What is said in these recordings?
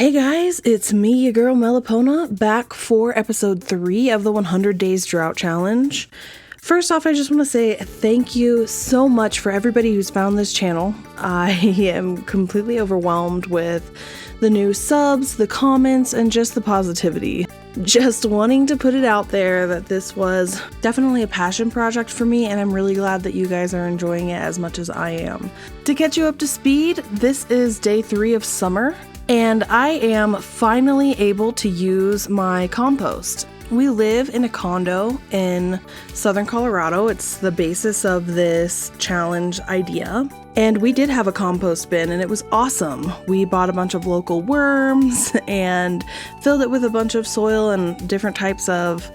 Hey guys, it's me, your girl Melipona, back for episode 3 of the 100 Days Drought Challenge. First off, I just want to say thank you so much for everybody who's found this channel. I am completely overwhelmed with the new subs, the comments, and just the positivity. Just wanting to put it out there that this was definitely a passion project for me, and I'm really glad that you guys are enjoying it as much as I am. To catch you up to speed, this is day 3 of summer, and I am finally able to use my compost. We live in a condo in southern Colorado. It's the basis of this challenge idea. And we did have a compost bin and it was awesome. We bought a bunch of local worms and filled it with a bunch of soil and different types of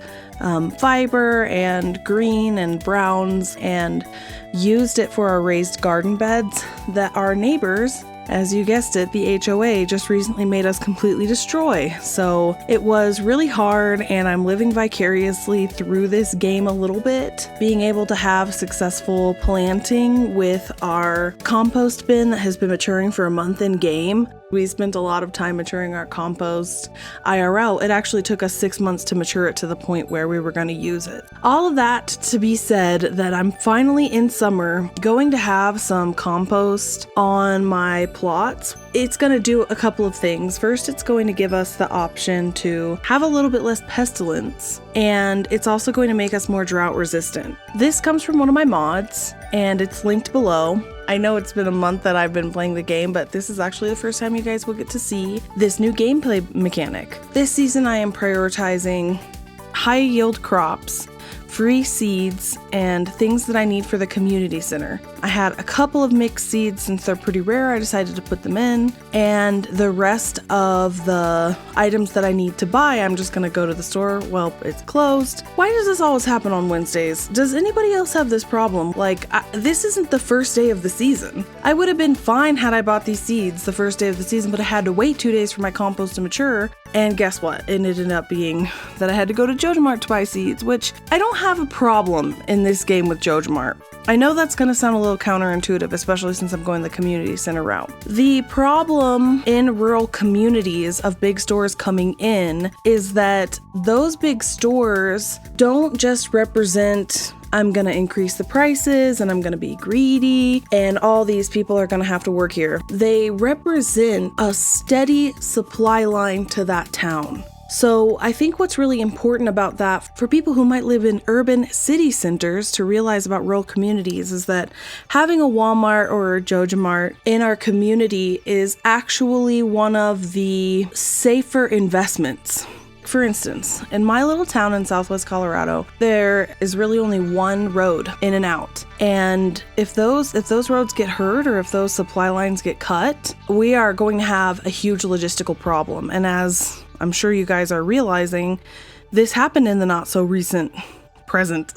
fiber and green and browns, and used it for our raised garden beds that our neighbors, as you guessed it, the HOA just recently made us completely destroy. So it was really hard, and I'm living vicariously through this game a little bit. Being able to have successful planting with our compost bin that has been maturing for a month in game. We spent a lot of time maturing our compost IRL. It actually took us 6 months to mature it to the point where we were going to use it. All of that to be said, that I'm finally in summer going to have some compost on my plots. It's going to do a couple of things. First, it's going to give us the option to have a little bit less pestilence, and it's also going to make us more drought resistant. This comes from one of my mods, and it's linked below. I know it's been a month that I've been playing the game, but this is actually the first time you guys will get to see this new gameplay mechanic. This season I am prioritizing high yield crops, free seeds, and things that I need for the community center. I had a couple of mixed seeds. Since they're pretty rare, I decided to put them in, and the rest of the items that I need to buy, I'm just gonna go to the store. Well, it's closed. Why does this always happen on Wednesdays? Does anybody else have this problem? This isn't the first day of the season. I would have been fine had I bought these seeds the first day of the season, but I had to wait 2 days for my compost to mature. And guess what? It ended up being that I had to go to Joja to buy seeds, which I don't have a problem in this game with Joja. I know that's going to sound a little counterintuitive, especially since I'm going the community center route. The problem in rural communities of big stores coming in is that those big stores don't just represent I'm going to increase the prices and I'm going to be greedy and all these people are going to have to work here. They represent a steady supply line to that town. So I think what's really important about that for people who might live in urban city centers to realize about rural communities is that having a Walmart or a Joja in our community is actually one of the safer investments. For instance, in my little town in southwest Colorado, there is really only one road in and out. And if those roads get hurt or if those supply lines get cut, we are going to have a huge logistical problem. And as I'm sure you guys are realizing, this happened in the not so recent present.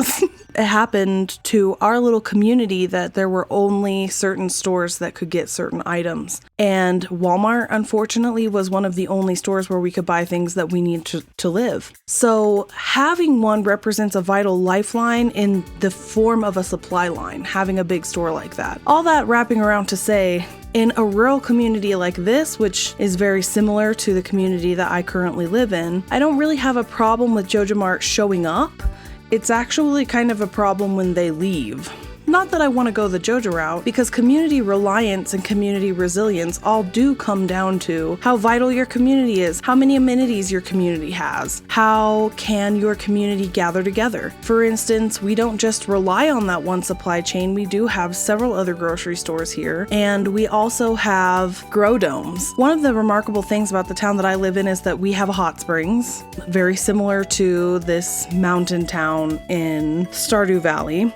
It happened to our little community that there were only certain stores that could get certain items. And Walmart, unfortunately, was one of the only stores where we could buy things that we need to live. So having one represents a vital lifeline in the form of a supply line, having a big store like that. All that wrapping around to say, in a rural community like this, which is very similar to the community that I currently live in, I don't really have a problem with Joja showing up. It's actually kind of a problem when they leave. Not that I want to go the Joja route, because community reliance and community resilience all do come down to how vital your community is, how many amenities your community has, how can your community gather together. For instance, we don't just rely on that one supply chain, we do have several other grocery stores here, and we also have grow domes. One of the remarkable things about the town that I live in is that we have a hot springs, very similar to this mountain town in Stardew Valley.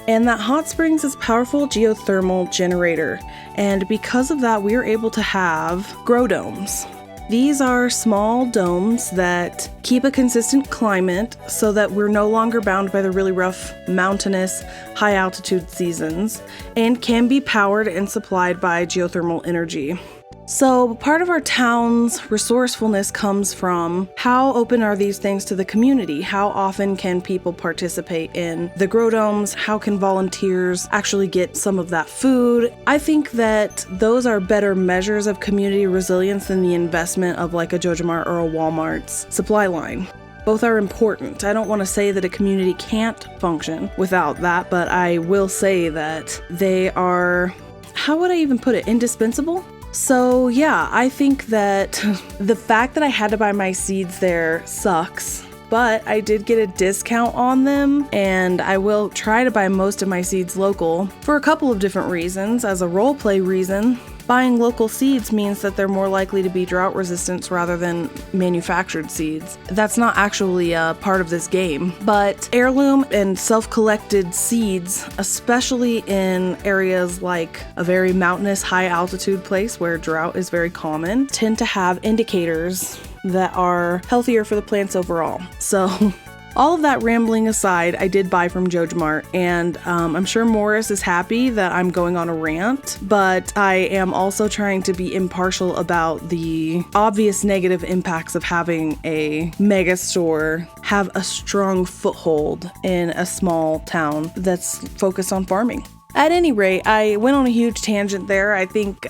And that hot springs is a powerful geothermal generator. And because of that, we are able to have grow domes. These are small domes that keep a consistent climate so that we're no longer bound by the really rough mountainous high altitude seasons and can be powered and supplied by geothermal energy. So part of our town's resourcefulness comes from how open are these things to the community? How often can people participate in the grow domes? How can volunteers actually get some of that food? I think that those are better measures of community resilience than the investment of like a Joja Mart or a Walmart's supply line. Both are important. I don't want to say that a community can't function without that, but I will say that they are, how would I even put it, indispensable? So yeah, I think that the fact that I had to buy my seeds there sucks, but I did get a discount on them, and I will try to buy most of my seeds local for a couple of different reasons. As a roleplay reason, buying local seeds means that they're more likely to be drought resistant rather than manufactured seeds. That's not actually a part of this game, but heirloom and self-collected seeds, especially in areas like a very mountainous, high altitude place where drought is very common, tend to have indicators that are healthier for the plants overall. So all of that rambling aside, I did buy from Joja Mart, and I'm sure Morris is happy that I'm going on a rant, but I am also trying to be impartial about the obvious negative impacts of having a mega store have a strong foothold in a small town that's focused on farming. At any rate, I went on a huge tangent there. I think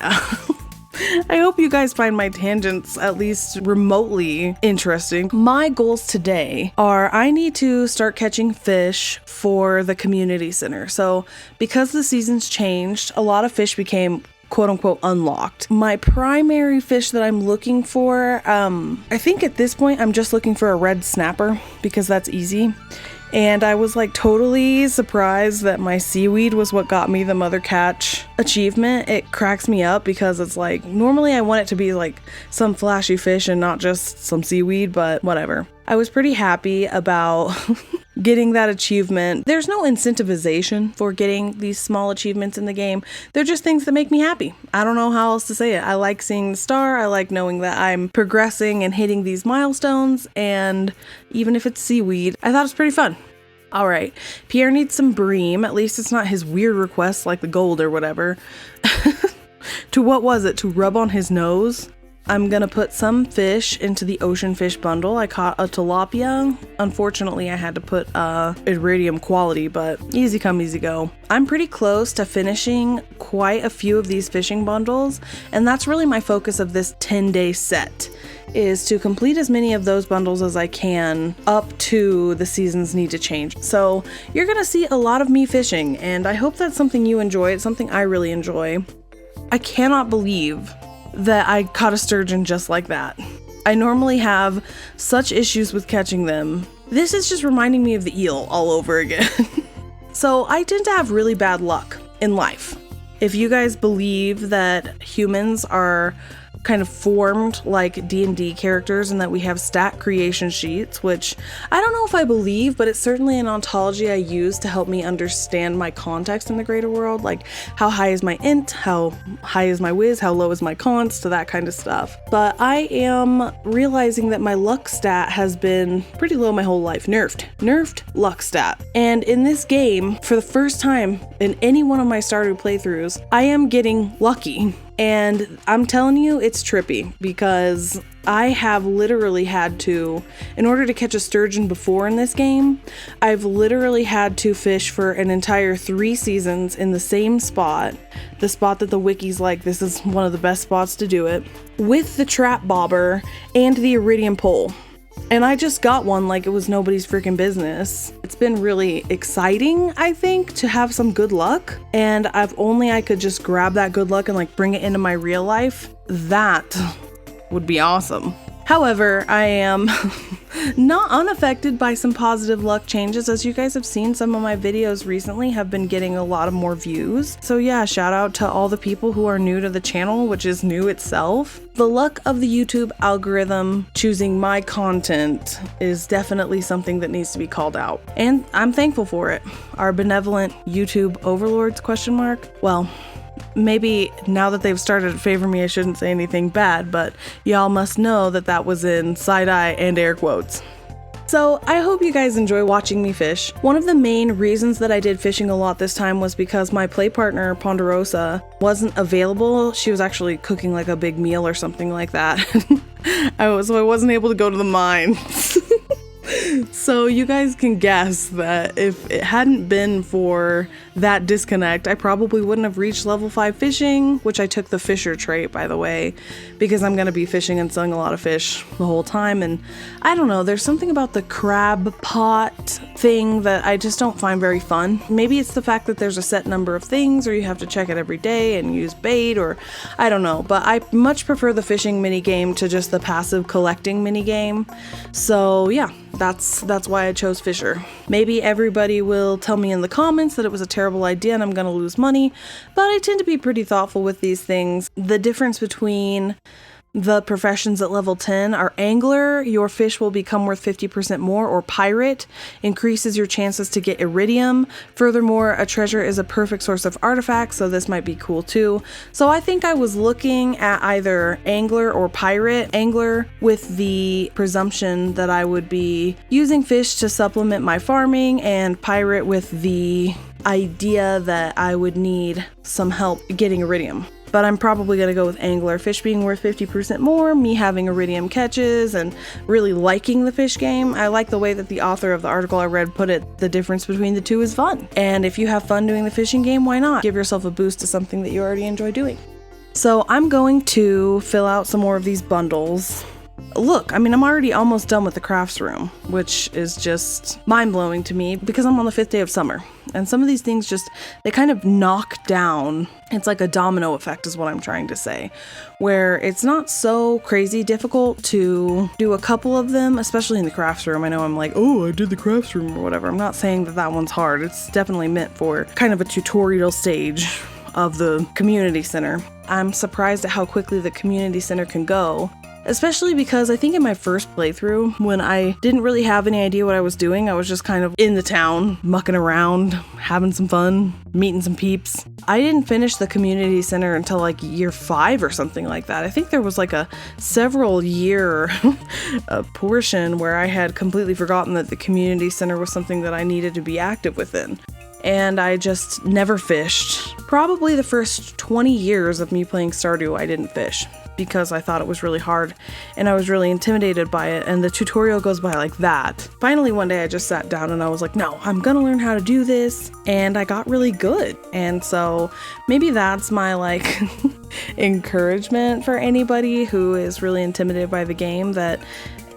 I hope you guys find my tangents at least remotely interesting. My goals today are I need to start catching fish for the community center. So because the seasons changed, a lot of fish became quote unquote unlocked. My primary fish that I'm looking for, I think at this point I'm just looking for a red snapper because that's easy. And I was like totally surprised that my seaweed was what got me the mother catch achievement. It cracks me up because it's like, normally I want it to be like some flashy fish and not just some seaweed, but whatever. I was pretty happy about getting that achievement. There's no incentivization for getting these small achievements in the game. They're just things that make me happy. I don't know how else to say it. I like seeing the star. I like knowing that I'm progressing and hitting these milestones. And even if it's seaweed, I thought it was pretty fun. All right, Pierre needs some bream. At least it's not his weird request like the gold or whatever. To what was it? To rub on his nose? I'm gonna put some fish into the ocean fish bundle. I caught a tilapia. Unfortunately, I had to put iridium quality, but easy come, easy go. I'm pretty close to finishing quite a few of these fishing bundles, and that's really my focus of this 10-day set, is to complete as many of those bundles as I can up to the seasons need to change. So you're gonna see a lot of me fishing, and I hope that's something you enjoy. It's something I really enjoy. I cannot believe that I caught a sturgeon just like that. I normally have such issues with catching them. This is just reminding me of the eel all over again. So I tend to have really bad luck in life. If you guys believe that humans are kind of formed like D&D characters and that we have stat creation sheets, which I don't know if I believe, but it's certainly an ontology I use to help me understand my context in the greater world, like how high is my int, how high is my whiz, how low is my const, to that kind of stuff. But I am realizing that my luck stat has been pretty low my whole life. Nerfed luck stat. And in this game, for the first time in any one of my Stardew playthroughs, I am getting lucky. And I'm telling you, it's trippy because I have literally had to, in order to catch a sturgeon before in this game, I've literally had to fish for an entire 3 seasons in the same spot, the spot that the wiki's like, this is one of the best spots to do it, with the trap bobber and the iridium pole. And I just got one like it was nobody's freaking business. It's been really exciting, I think, to have some good luck. And if only I could just grab that good luck and like bring it into my real life, that would be awesome. However, I am not unaffected by some positive luck changes. As you guys have seen, some of my videos recently have been getting a lot of more views. So yeah, shout out to all the people who are new to the channel, which is new itself. The luck of the YouTube algorithm choosing my content is definitely something that needs to be called out. And I'm thankful for it. Our benevolent YouTube overlords, ? Well, maybe now that they've started to favor me, I shouldn't say anything bad, but y'all must know that that was in side eye and air quotes. So I hope you guys enjoy watching me fish. One of the main reasons that I did fishing a lot this time was because my play partner, Ponderosa, wasn't available. She was actually cooking like a big meal or something like that. So I wasn't able to go to the mines. So you guys can guess that if it hadn't been for that disconnect, I probably wouldn't have reached level 5 fishing, which I took the fisher trait, by the way, because I'm going to be fishing and selling a lot of fish the whole time. And I don't know, there's something about the crab pot thing that I just don't find very fun. Maybe it's the fact that there's a set number of things, or you have to check it every day and use bait, or I don't know, but I much prefer the fishing minigame to just the passive collecting minigame. So yeah, that's why I chose Fisher. Maybe everybody will tell me in the comments that it was a terrible idea and I'm gonna lose money, but I tend to be pretty thoughtful with these things. The difference between the professions at level 10 are angler, your fish will become worth 50% more, or pirate, increases your chances to get iridium. Furthermore, a treasure is a perfect source of artifacts, so this might be cool too. So I think I was looking at either angler or pirate. Angler with the presumption that I would be using fish to supplement my farming, and pirate with the idea that I would need some help getting iridium. But I'm probably going to go with angler. Fish being worth 50% more, me having iridium catches, and really liking the fish game. I like the way that the author of the article I read put it, the difference between the two is fun. And if you have fun doing the fishing game, why not? Give yourself a boost to something that you already enjoy doing. So I'm going to fill out some more of these bundles. Look, I mean, I'm already almost done with the crafts room, which is just mind-blowing to me because I'm on the 5th day of summer. And some of these things just, they kind of knock down. It's like a domino effect is what I'm trying to say, where it's not so crazy difficult to do a couple of them, especially in the crafts room. I know I'm like, oh, I did the crafts room or whatever. I'm not saying that that one's hard. It's definitely meant for kind of a tutorial stage of the community center. I'm surprised at how quickly the community center can go. Especially because I think in my first playthrough, when I didn't really have any idea what I was doing, I was just kind of in the town, mucking around, having some fun, meeting some peeps. I didn't finish the community center until like year 5 or something like that. I think there was like a several year portion where I had completely forgotten that the community center was something that I needed to be active within. And I just never fished. Probably the first 20 years of me playing Stardew, I didn't fish because I thought it was really hard and I was really intimidated by it, and the tutorial goes by like that. Finally one day I just sat down and I was like, no, I'm gonna learn how to do this, and I got really good. And so maybe that's my like encouragement for anybody who is really intimidated by the game, that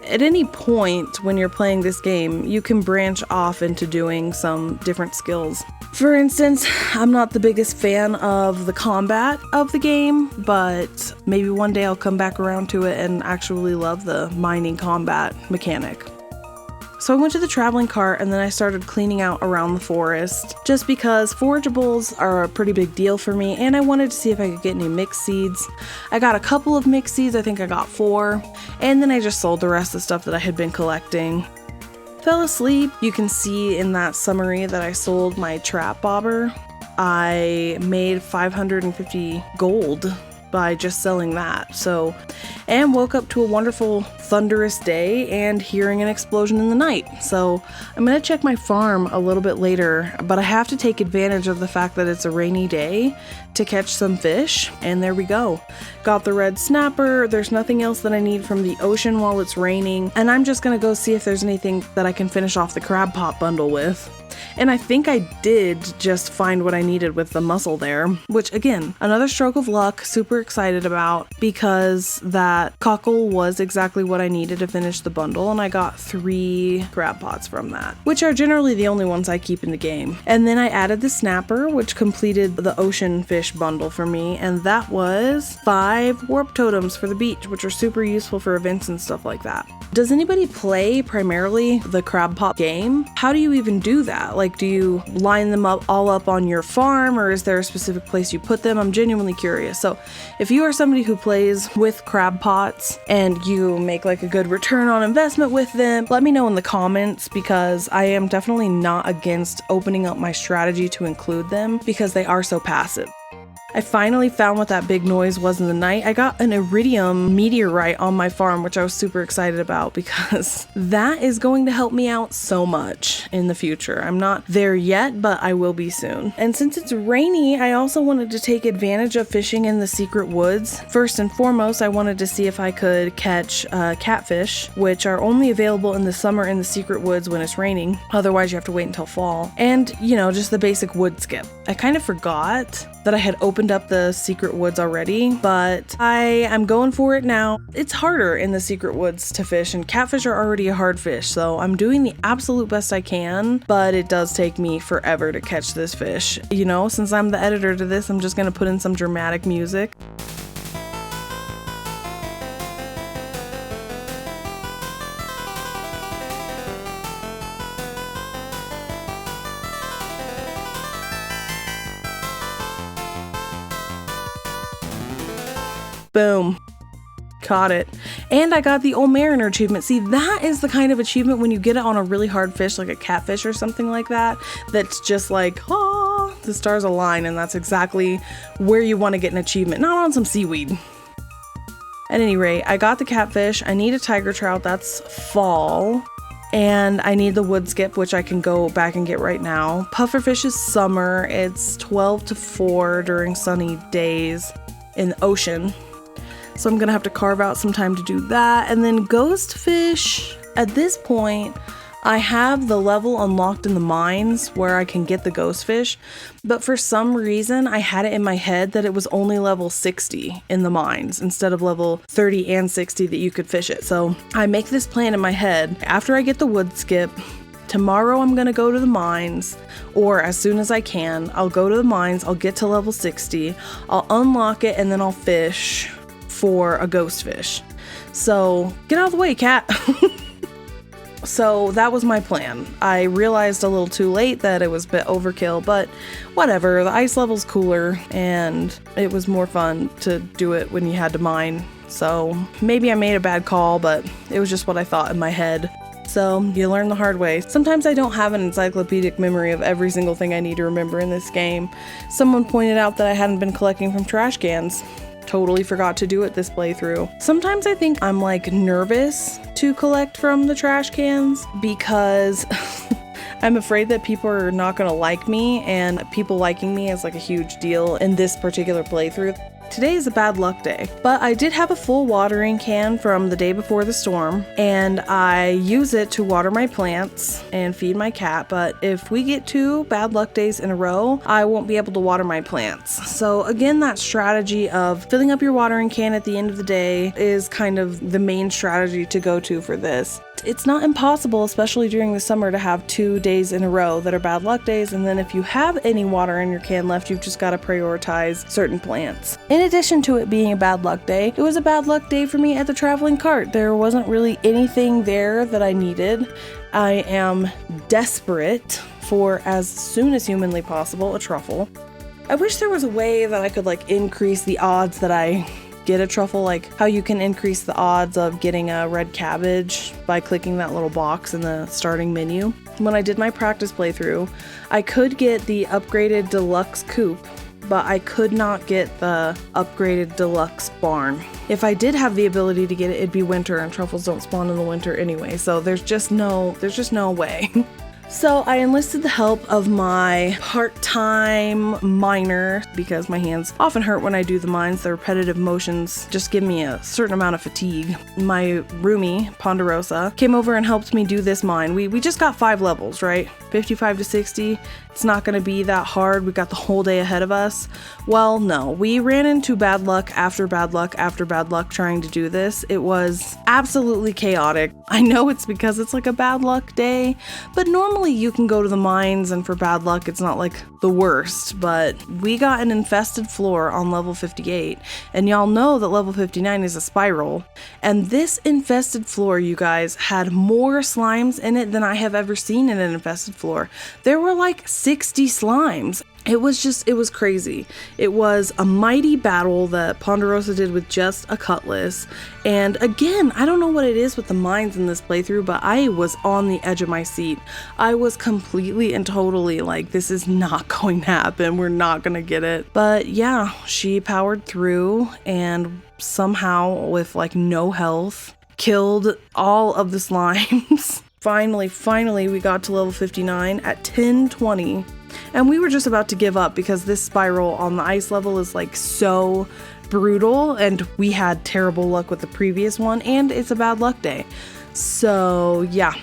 at any point when you're playing this game, you can branch off into doing some different skills. For instance, I'm not the biggest fan of the combat of the game, but maybe one day I'll come back around to it and actually love the mining combat mechanic. So I went to the traveling cart and then I started cleaning out around the forest, just because forageables are a pretty big deal for me, and I wanted to see if I could get any mixed seeds. I got a couple of mixed seeds, I think I got 4, and then I just sold the rest of the stuff that I had been collecting. Fell asleep. You can see in that summary that I sold my trap bobber. I made 550 gold by just selling that. So, and woke up to a wonderful thunderous day and hearing an explosion in the night. So I'm gonna check my farm a little bit later, but I have to take advantage of the fact that it's a rainy day to catch some fish, and there we go. Got the red snapper. There's nothing else that I need from the ocean while it's raining, and I'm just gonna go see if there's anything that I can finish off the crab pot bundle with. And I think I did just find what I needed with the mussel there, which again, another stroke of luck, super excited about, because that cockle was exactly what I needed to finish the bundle, and I got 3 crab pots from that, which are generally the only ones I keep in the game. And then I added the snapper, which completed the ocean fish bundle for me, and that was 5 warp totems for the beach, which are super useful for events and stuff like that. Does anybody play primarily the crab pot game? How do you even do that? Like, do you line them up all up on your farm, or is there a specific place you put them? I'm genuinely curious. So if you are somebody who plays with crab pots and you make like a good return on investment with them, let me know in the comments, because I am definitely not against opening up my strategy to include them because they are so passive. I finally found what that big noise was in the night. I got an iridium meteorite on my farm, which I was super excited about because that is going to help me out so much in the future. I'm not there yet, but I will be soon. And since it's rainy, I also wanted to take advantage of fishing in the secret woods. First and foremost, I wanted to see if I could catch catfish, which are only available in the summer in the secret woods when it's raining. Otherwise, you have to wait until fall. And, you know, just the basic wood skip. I kind of forgot that I had opened up the secret woods already, but I am going for it now. It's harder in the secret woods to fish, and catfish are already a hard fish, so I'm doing the absolute best I can, but it does take me forever to catch this fish. You know, since I'm the editor to this, I'm just gonna put in some dramatic music. Boom. Caught it. And I got the Old Mariner achievement. See, that is the kind of achievement when you get it on a really hard fish, like a catfish or something like that, that's just like, ah, the stars align, and that's exactly where you want to get an achievement, not on some seaweed. At any rate, I got the catfish. I need a tiger trout, that's fall. And I need the wood skip, which I can go back and get right now. Pufferfish is summer. It's 12 to 4 during sunny days in the ocean. So I'm gonna have to carve out some time to do that. And then ghost fish, at this point, I have the level unlocked in the mines where I can get the ghost fish, but for some reason I had it in my head that it was only level 60 in the mines instead of level 30 and 60 that you could fish it. So I make this plan in my head. After I get the wood skip, tomorrow I'm gonna go to the mines, or as soon as I can, I'll go to the mines, I'll get to level 60, I'll unlock it, and then I'll fish for a ghost fish. So get out of the way, cat. So that was my plan. I realized a little too late that it was a bit overkill, but whatever, the ice level's cooler and it was more fun to do it when you had to mine. So maybe I made a bad call, but it was just what I thought in my head. So you learn the hard way. Sometimes I don't have an encyclopedic memory of every single thing I need to remember in this game. Someone pointed out that I hadn't been collecting from trash cans. Totally forgot to do it this playthrough. Sometimes I think I'm like nervous to collect from the trash cans because I'm afraid that people are not gonna like me, and people liking me is like a huge deal in this particular playthrough. Today is a bad luck day, but I did have a full watering can from the day before the storm, and I use it to water my plants and feed my cat, but if we get 2 bad luck days in a row, I won't be able to water my plants. So again, that strategy of filling up your watering can at the end of the day is kind of the main strategy to go to for this. It's not impossible, especially during the summer, to have 2 days in a row that are bad luck days, and then if you have any water in your can left, you've just got to prioritize certain plants. In addition to it being a bad luck day, it was a bad luck day for me at the traveling cart. There wasn't really anything there that I needed. I am desperate for, as soon as humanly possible, a truffle. I wish there was a way that I could like increase the odds that I get a truffle, like how you can increase the odds of getting a red cabbage by clicking that little box in the starting menu. When I did my practice playthrough, I could get the upgraded deluxe coop, but I could not get the upgraded deluxe barn. If I did have the ability to get it, it'd be winter, and truffles don't spawn in the winter anyway, so there's just no way. So I enlisted the help of my part-time miner because my hands often hurt when I do the mines. The repetitive motions just give me a certain amount of fatigue. My roomie, Ponderosa, came over and helped me do this mine. We just got 5 levels, right? 55 to 60. It's not going to be that hard. We got the whole day ahead of us. Well, no. We ran into bad luck after bad luck after bad luck trying to do this. It was absolutely chaotic. I know it's because it's like a bad luck day, but normally you can go to the mines and for bad luck it's not like the worst, but we got an infested floor on level 58, and y'all know that level 59 is a spiral, and this infested floor, you guys, had more slimes in it than I have ever seen in an infested floor. There were like 60 slimes. It was crazy. It was a mighty battle that Ponderosa did with just a cutlass. And again, I don't know what it is with the mines in this playthrough, but I was on the edge of my seat. I was completely and totally like, this is not going to happen. We're not going to get it. But yeah, she powered through and somehow with like no health, killed all of the slimes. Finally, we got to level 59 at 10:20. And we were just about to give up because this spiral on the ice level is like so brutal, and we had terrible luck with the previous one, and it's a bad luck day. So yeah,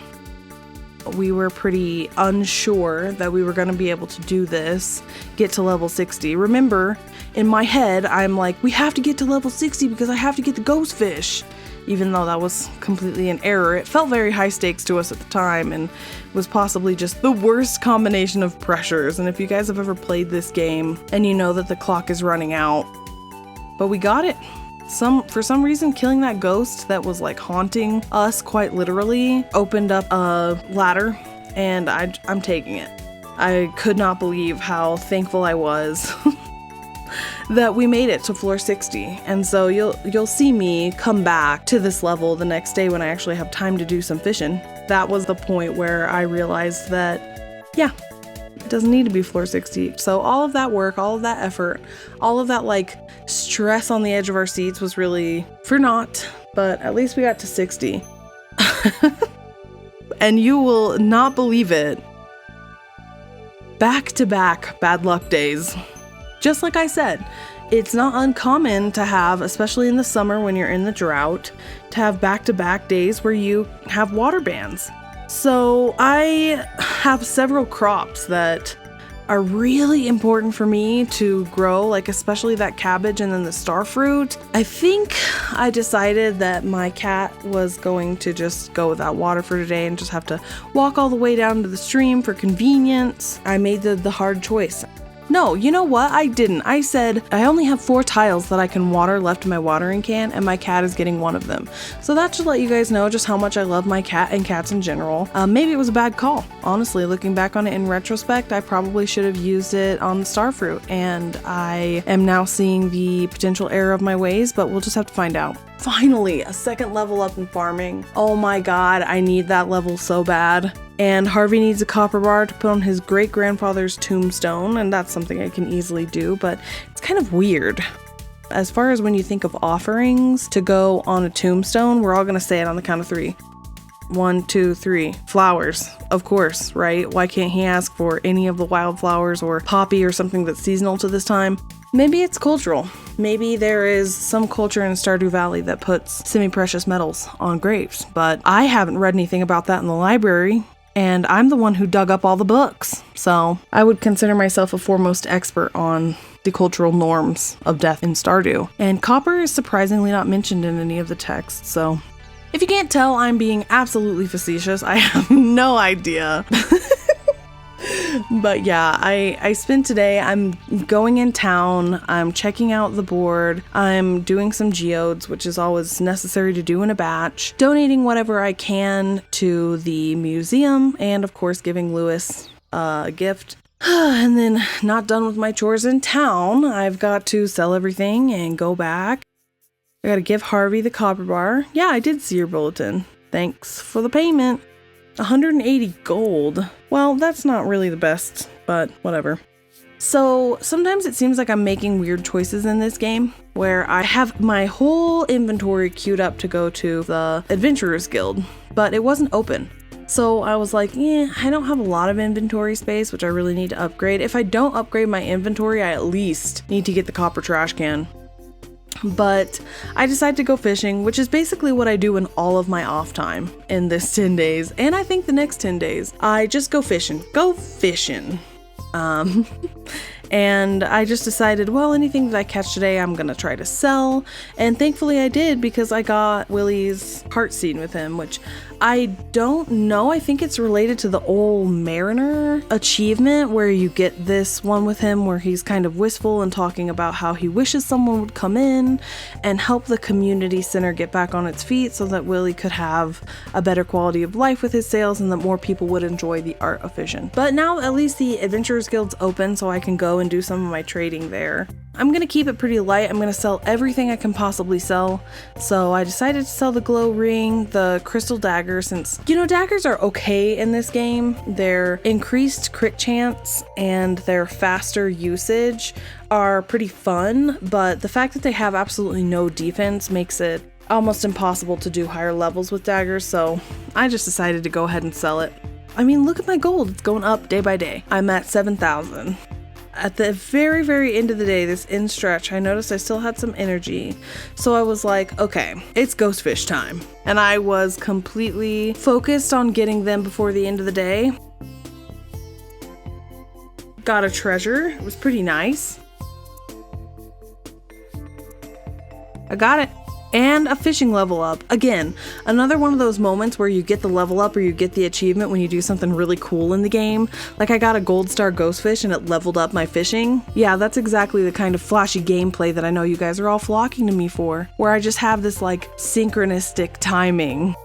we were pretty unsure that we were going to be able to do this, get to level 60. Remember, in my head, I'm like, we have to get to level 60 because I have to get the ghost fish. Even though that was completely an error, it felt very high stakes to us at the time and was possibly just the worst combination of pressures. And if you guys have ever played this game and you know that the clock is running out, but we got it. For some reason, killing that ghost that was like haunting us quite literally opened up a ladder, and I'm taking it. I could not believe how thankful I was that we made it to floor 60. And so you'll see me come back to this level the next day when I actually have time to do some fishing. That was the point where I realized that, yeah, it doesn't need to be floor 60. So all of that work, all of that effort, all of that like stress on the edge of our seats was really for naught, but at least we got to 60. And you will not believe it. Back-to-back bad luck days. Just like I said, it's not uncommon to have, especially in the summer when you're in the drought, to have back-to-back days where you have water bans. So I have several crops that are really important for me to grow, like especially that cabbage and then the starfruit. I think I decided that my cat was going to just go without water for today and just have to walk all the way down to the stream for convenience. I made the hard choice. No, you know what? I didn't. I said I only have 4 tiles that I can water left in my watering can, and my cat is getting one of them. So that should let you guys know just how much I love my cat and cats in general. Maybe it was a bad call. Honestly, looking back on it in retrospect, I probably should have used it on the starfruit, and I am now seeing the potential error of my ways, but we'll just have to find out. Finally, a second level up in farming. Oh my god, I need that level so bad. And Harvey needs a copper bar to put on his great-grandfather's tombstone, and that's something I can easily do, but it's kind of weird. As far as when you think of offerings to go on a tombstone, we're all gonna say it on the count of 3. 1, 2, 3. Flowers, of course, right? Why can't he ask for any of the wildflowers or poppy or something that's seasonal to this time? Maybe it's cultural. Maybe there is some culture in Stardew Valley that puts semi-precious metals on graves, but I haven't read anything about that in the library, and I'm the one who dug up all the books. So I would consider myself a foremost expert on the cultural norms of death in Stardew. And copper is surprisingly not mentioned in any of the texts, so if you can't tell I'm being absolutely facetious, I have no idea. But yeah, I spent today, I'm going in town, I'm checking out the board, I'm doing some geodes, which is always necessary to do in a batch, donating whatever I can to the museum, and of course giving Lewis a gift. And then not done with my chores in town, I've got to sell everything and go back. I gotta give Harvey the copper bar. Yeah, I did see your bulletin. Thanks for the payment. 180 gold. Well, that's not really the best, but whatever. So sometimes it seems like I'm making weird choices in this game where I have my whole inventory queued up to go to the Adventurers Guild, but it wasn't open. So I was like, I don't have a lot of inventory space, which I really need to upgrade. If I don't upgrade my inventory, I at least need to get the copper trash can. But I decided to go fishing, which is basically what I do in all of my off time in this 10 days. And I think the next 10 days, I just go fishing. And I just decided, well, anything that I catch today, I'm gonna try to sell. And thankfully I did, because I got Willy's heart seed with him, which I don't know. I think it's related to the old Mariner achievement where you get this one with him where he's kind of wistful and talking about how he wishes someone would come in and help the community center get back on its feet so that Willy could have a better quality of life with his sales and that more people would enjoy the art of fishing. But now at least the Adventurers Guild's open, so I can go go and do some of my trading there. I'm going to keep it pretty light. I'm going to sell everything I can possibly sell. So I decided to sell the glow ring, the crystal dagger, since, you know, daggers are okay in this game. Their increased crit chance and their faster usage are pretty fun, but the fact that they have absolutely no defense makes it almost impossible to do higher levels with daggers, so I just decided to go ahead and sell it. I mean, look at my gold. It's going up day by day. I'm at 7,000. At the very, very end of the day, this end stretch, I noticed I still had some energy. So I was like, okay, it's ghost fish time. And I was completely focused on getting them before the end of the day. Got a treasure. It was pretty nice. I got it. And a fishing level up. Again, another one of those moments where you get the level up or you get the achievement when you do something really cool in the game. Like I got a gold star ghost fish and it leveled up my fishing. Yeah, that's exactly the kind of flashy gameplay that I know you guys are all flocking to me for, where I just have this like synchronistic timing.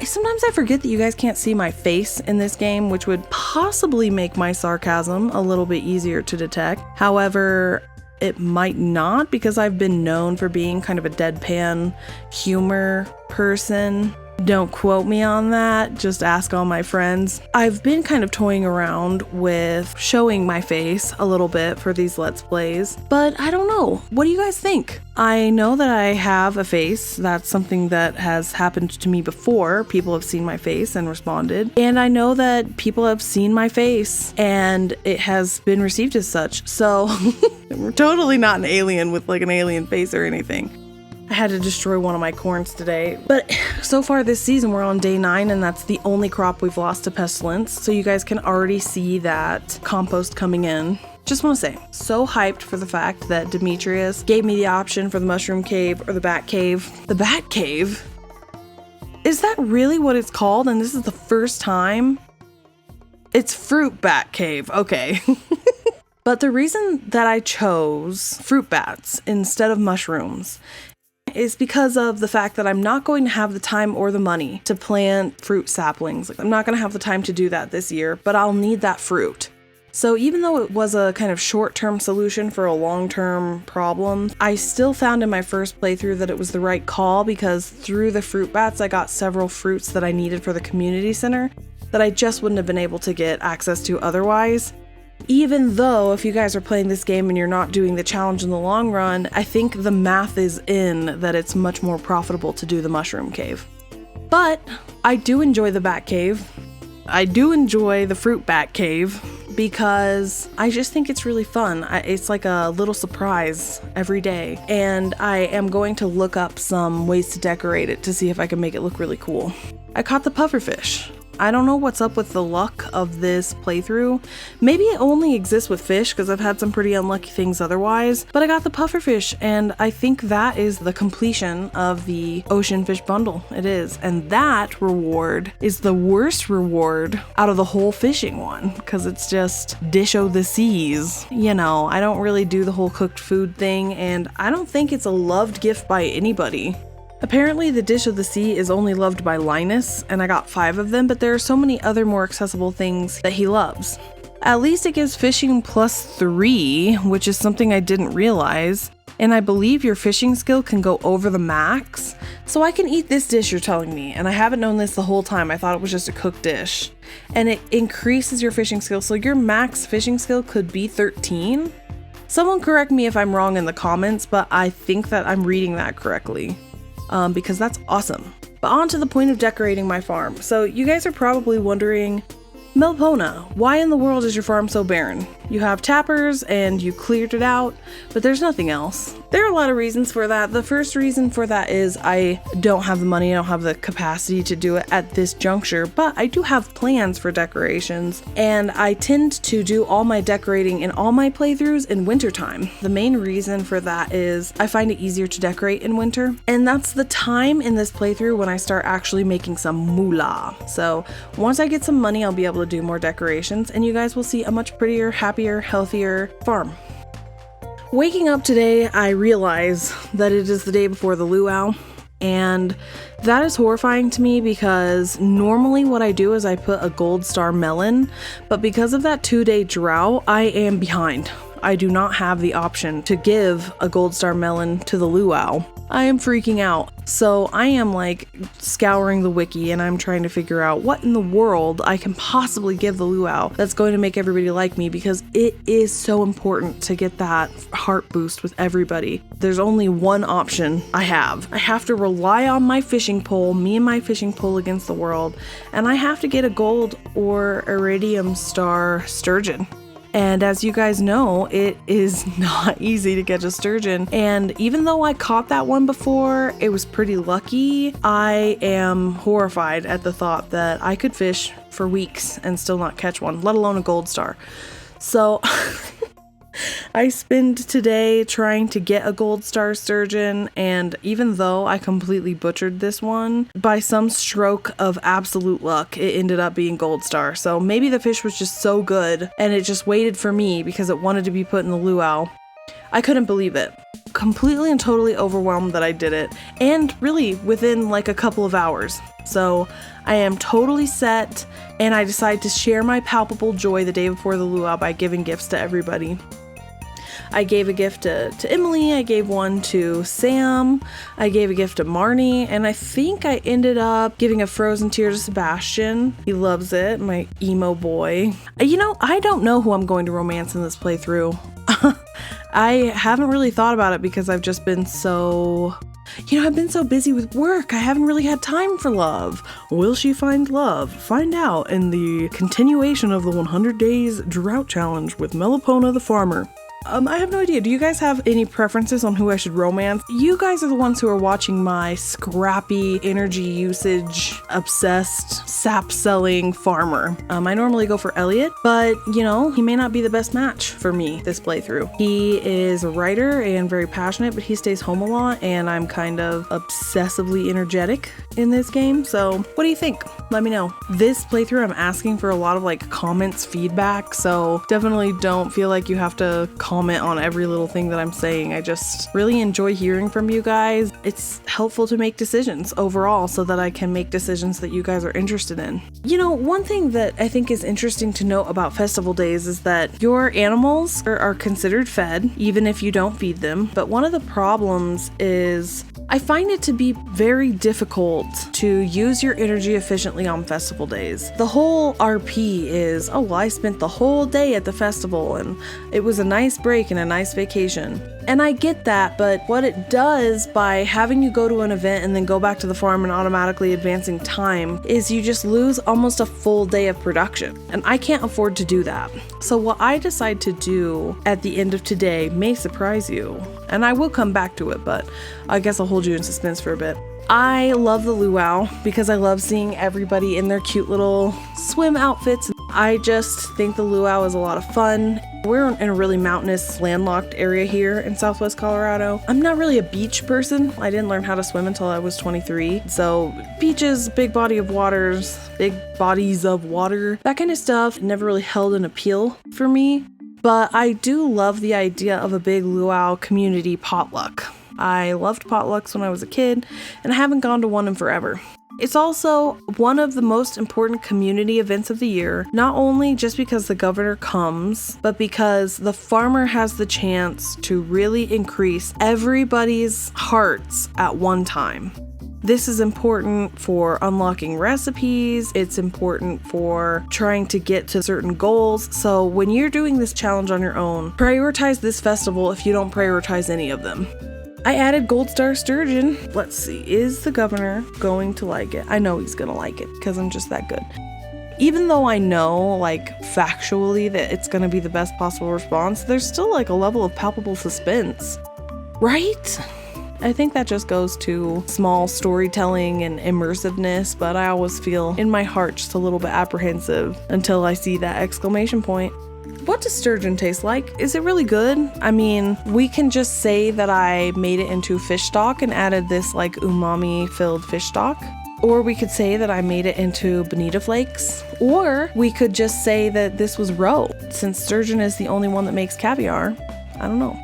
Sometimes I forget that you guys can't see my face in this game, which would possibly make my sarcasm a little bit easier to detect. However, it might not, because I've been known for being kind of a deadpan humor person. Don't quote me on that, just ask all my friends. I've been kind of toying around with showing my face a little bit for these Let's Plays, but I don't know. What do you guys think? I know that I have a face. That's something that has happened to me before. People have seen my face and responded. And I know that people have seen my face and it has been received as such. So we're totally not an alien with like an alien face or anything. I had to destroy one of my corns today, but so far this season we're on day 9 and that's the only crop we've lost to pestilence, so you guys can already see that compost coming in. Just want to say, so hyped for the fact that Demetrius gave me the option for the mushroom cave or the bat cave. The bat cave? Is that really what it's called? And this is the first time? It's fruit bat cave, okay. But the reason that I chose fruit bats instead of mushrooms is because of the fact that I'm not going to have the time or the money to plant fruit saplings. I'm not going to have the time to do that this year, but I'll need that fruit. So even though it was a kind of short-term solution for a long-term problem, I still found in my first playthrough that it was the right call, because through the fruit bats I got several fruits that I needed for the community center that I just wouldn't have been able to get access to otherwise. Even though if you guys are playing this game and you're not doing the challenge in the long run, I think the math is in that it's much more profitable to do the mushroom cave. But I do enjoy the bat cave. I do enjoy the fruit bat cave because I just think it's really fun. It's like a little surprise every day. And I am going to look up some ways to decorate it to see if I can make it look really cool. I caught the pufferfish. I don't know what's up with the luck of this playthrough. Maybe it only exists with fish because I've had some pretty unlucky things otherwise, but I got the pufferfish and I think that is the completion of the ocean fish bundle. It is. And that reward is the worst reward out of the whole fishing one because it's just dish o' the seas. You know, I don't really do the whole cooked food thing and I don't think it's a loved gift by anybody. Apparently the dish of the sea is only loved by Linus, and I got 5 of them, but there are so many other more accessible things that he loves. At least it gives fishing +3, which is something I didn't realize, and I believe your fishing skill can go over the max. So I can eat this dish, you're telling me, and I haven't known this the whole time. I thought it was just a cooked dish. And it increases your fishing skill, so your max fishing skill could be 13? Someone correct me if I'm wrong in the comments, but I think that I'm reading that correctly. Because that's awesome. But on to the point of decorating my farm. So you guys are probably wondering, Melipona, why in the world is your farm so barren? You have tappers and you cleared it out, but there's nothing else. There are a lot of reasons for that. The first reason for that is I don't have the money, I don't have the capacity to do it at this juncture, but I do have plans for decorations, and I tend to do all my decorating in all my playthroughs in wintertime. The main reason for that is I find it easier to decorate in winter, and that's the time in this playthrough when I start actually making some moolah. So once I get some money, I'll be able to do more decorations, and you guys will see a much prettier, happier, healthier farm. Waking up today, I realize that it is the day before the Luau, And that is horrifying to me because normally what I do is I put a gold star melon, but because of that 2-day drought, I am behind. I do not have the option to give a gold star melon to the luau. I am freaking out. So I am like scouring the wiki and I'm trying to figure out what in the world I can possibly give the luau that's going to make everybody like me, because it is so important to get that heart boost with everybody. There's only one option I have. I have to rely on my fishing pole, me and my fishing pole against the world, and I have to get a gold or iridium star sturgeon. And as you guys know, it is not easy to catch a sturgeon. And even though I caught that one before, it was pretty lucky. I am horrified at the thought that I could fish for weeks and still not catch one, let alone a gold star. So I spent today trying to get a gold star sturgeon, and even though I completely butchered this one, by some stroke of absolute luck, it ended up being gold star. So maybe the fish was just so good and it just waited for me because it wanted to be put in the luau. I couldn't believe it. Completely and totally overwhelmed that I did it, and really within like a couple of hours. So I am totally set, and I decided to share my palpable joy the day before the luau by giving gifts to everybody. I gave a gift to Emily, I gave one to Sam, I gave a gift to Marnie, and I think I ended up giving a frozen tear to Sebastian. He loves it, my emo boy. You know, I don't know who I'm going to romance in this playthrough. I haven't really thought about it because I've just been so... I've been so busy with work, I haven't really had time for love. Will she find love? Find out in the continuation of the 100 Days Drought Challenge with Melipona the Farmer. I have no idea. Do you guys have any preferences on who I should romance? You guys are the ones who are watching my scrappy, energy usage, obsessed, sap-selling farmer. I normally go for Elliot, but, he may not be the best match for me this playthrough. He is a writer and very passionate, but he stays home a lot, and I'm kind of obsessively energetic in this game. So what do you think? Let me know. This playthrough, I'm asking for a lot of comments, feedback, so definitely don't feel like you have to comment on every little thing that I'm saying. I just really enjoy hearing from you guys. It's helpful to make decisions overall so that I can make decisions that you guys are interested in. One thing that I think is interesting to note about festival days is that your animals are considered fed, even if you don't feed them. But one of the problems is I find it to be very difficult to use your energy efficiently on festival days. The whole RP is, I spent the whole day at the festival and it was a nice break and a nice vacation. And I get that, but what it does by having you go to an event and then go back to the farm and automatically advancing time is you just lose almost a full day of production. And I can't afford to do that. So what I decide to do at the end of today may surprise you. And I will come back to it, but I guess I'll hold you in suspense for a bit. I love the luau because I love seeing everybody in their cute little swim outfits. I just think the luau is a lot of fun. We're in a really mountainous, landlocked area here in Southwest Colorado. I'm not really a beach person. I didn't learn how to swim until I was 23. So beaches, big bodies of water, that kind of stuff never really held an appeal for me. But I do love the idea of a big luau community potluck. I loved potlucks when I was a kid, and I haven't gone to one in forever. It's also one of the most important community events of the year, not only just because the governor comes, but because the farmer has the chance to really increase everybody's hearts at one time. This is important for unlocking recipes, it's important for trying to get to certain goals, so when you're doing this challenge on your own, prioritize this festival if you don't prioritize any of them. I added Gold Star Sturgeon. Let's see, is the governor going to like it? I know he's gonna like it because I'm just that good. Even though I know, factually that it's gonna be the best possible response, there's still a level of palpable suspense, right? I think that just goes to small storytelling and immersiveness, but I always feel in my heart just a little bit apprehensive until I see that exclamation point. What does sturgeon taste like? Is it really good? I mean, we can just say that I made it into fish stock and added this umami-filled fish stock. Or we could say that I made it into bonita flakes. Or we could just say that this was roe, since sturgeon is the only one that makes caviar. I don't know.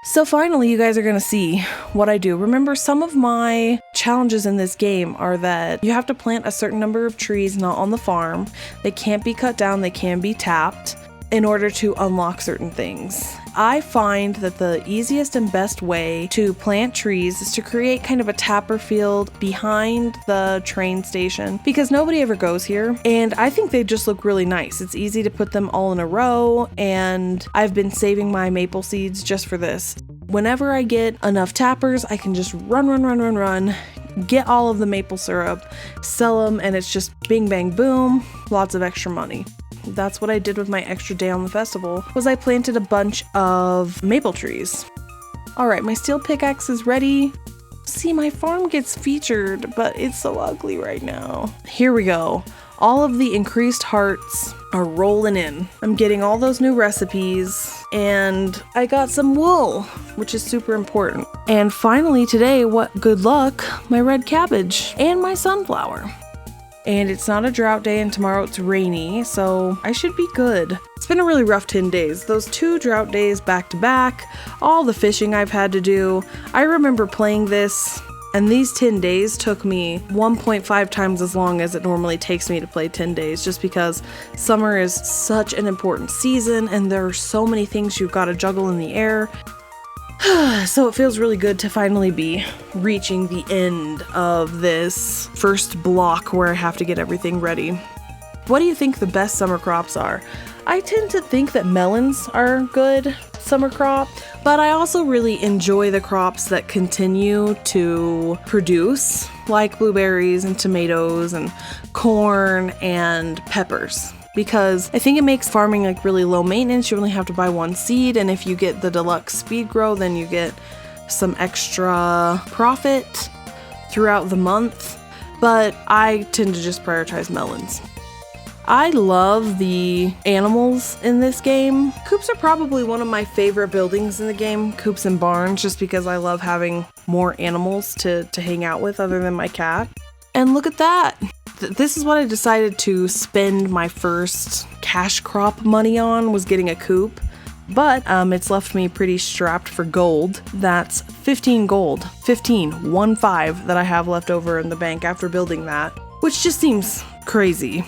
So finally, you guys are going to see what I do. Remember, some of my challenges in this game are that you have to plant a certain number of trees not on the farm. They can't be cut down, they can be tapped in order to unlock certain things. I find that the easiest and best way to plant trees is to create kind of a tapper field behind the train station because nobody ever goes here, and I think they just look really nice. It's easy to put them all in a row, and I've been saving my maple seeds just for this. Whenever I get enough tappers, I can just run, get all of the maple syrup, sell them, and it's just bing bang boom, lots of extra money. That's what I did with my extra day on the festival, was I planted a bunch of maple trees. Alright, my steel pickaxe is ready. See, my farm gets featured, but it's so ugly right now. Here we go. All of the increased hearts are rolling in. I'm getting all those new recipes, and I got some wool, which is super important. And finally today, what good luck, my red cabbage and my sunflower. And it's not a drought day, and tomorrow it's rainy, so I should be good. It's been a really rough 10 days. Those 2 drought days back to back, all the fishing I've had to do. I remember playing this, and these 10 days took me 1.5 times as long as it normally takes me to play 10 days, just because summer is such an important season, and there are so many things you've got to juggle in the air. So it feels really good to finally be reaching the end of this first block where I have to get everything ready. What do you think the best summer crops are? I tend to think that melons are a good summer crop, but I also really enjoy the crops that continue to produce, like blueberries and tomatoes and corn and peppers. Because I think it makes farming like really low maintenance. You only have to buy one seed, and if you get the deluxe speed grow, then you get some extra profit throughout the month. But I tend to just prioritize melons. I love the animals in this game. Coops are probably one of my favorite buildings in the game, coops and barns, just because I love having more animals to hang out with other than my cat. And look at that! This is what I decided to spend my first cash crop money on, was getting a coop. But it's left me pretty strapped for gold. That's 15 gold. 15 that I have left over in the bank after building that, which just seems crazy.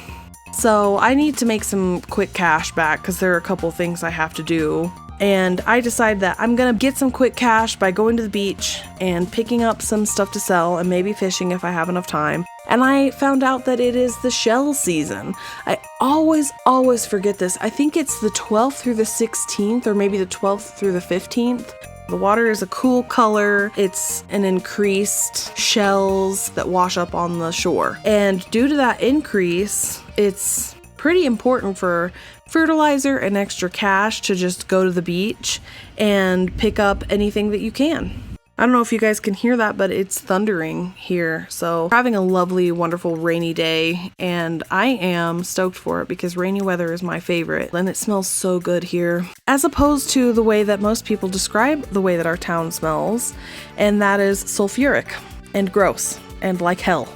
So I need to make some quick cash back because there are a couple things I have to do. And I decide that I'm gonna get some quick cash by going to the beach and picking up some stuff to sell and maybe fishing if I have enough time. And I found out that it is the shell season. I always forget this. I think it's the 12th through the 16th, or maybe the 12th through the 15th. The water is a cool color. It's an increased shells that wash up on the shore. And due to that increase, it's pretty important for fertilizer and extra cash to just go to the beach and pick up anything that you can. I don't know if you guys can hear that, but it's thundering here. So we're having a lovely, wonderful rainy day, and I am stoked for it because rainy weather is my favorite, and it smells so good here. As opposed to the way that most people describe the way that our town smells, and that is sulfuric and gross and like hell.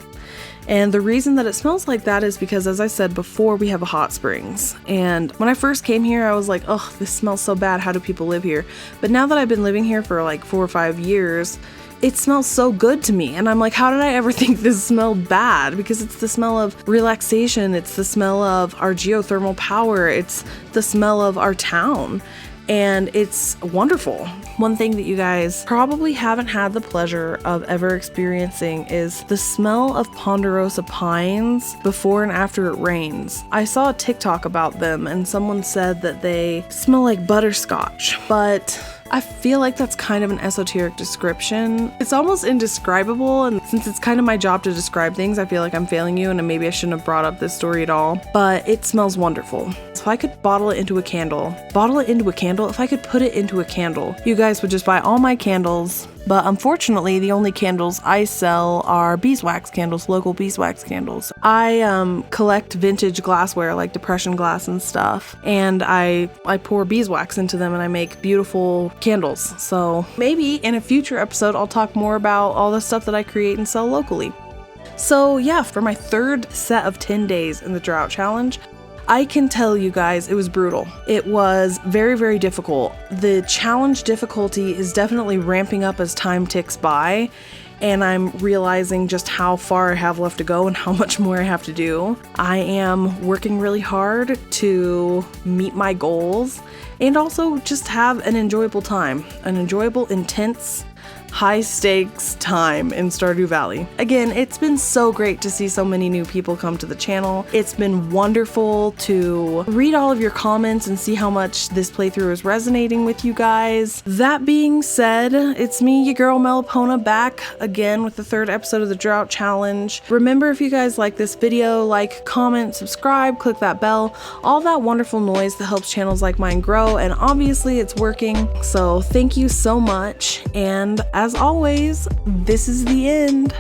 And the reason that it smells like that is because, as I said before, we have a hot springs. And when I first came here, I was like, oh, this smells so bad. How do people live here? But now that I've been living here for like 4 or 5 years, it smells so good to me. And I'm like, how did I ever think this smelled bad? Because it's the smell of relaxation. It's the smell of our geothermal power. It's the smell of our town. And it's wonderful. One thing that you guys probably haven't had the pleasure of ever experiencing is the smell of ponderosa pines before and after it rains. I saw a TikTok about them, and someone said that they smell like butterscotch, but I feel like that's kind of an esoteric description. It's almost indescribable, and since it's kind of my job to describe things, I feel like I'm failing you, and maybe I shouldn't have brought up this story at all, but it smells wonderful. So if I could bottle it into a candle, if I could put it into a candle, you guys would just buy all my candles. But unfortunately, the only candles I sell are beeswax candles, local beeswax candles. I collect vintage glassware like depression glass and stuff, and I pour beeswax into them and I make beautiful candles. So maybe in a future episode, I'll talk more about all the stuff that I create and sell locally. So yeah, for my third set of 10 days in the Drought Challenge, I can tell you guys, it was brutal. It was very, very difficult. The challenge difficulty is definitely ramping up as time ticks by, and I'm realizing just how far I have left to go and how much more I have to do. I am working really hard to meet my goals and also just have an enjoyable time, an enjoyable, intense, high stakes time in Stardew Valley. Again, it's been so great to see so many new people come to the channel. It's been wonderful to read all of your comments and see how much this playthrough is resonating with you guys. That being said, it's me, your girl Melipona, back again with the third episode of the Drought Challenge. Remember, if you guys like this video, like, comment, subscribe, click that bell, all that wonderful noise that helps channels like mine grow, and obviously it's working. So thank you so much, and as always, this is the end.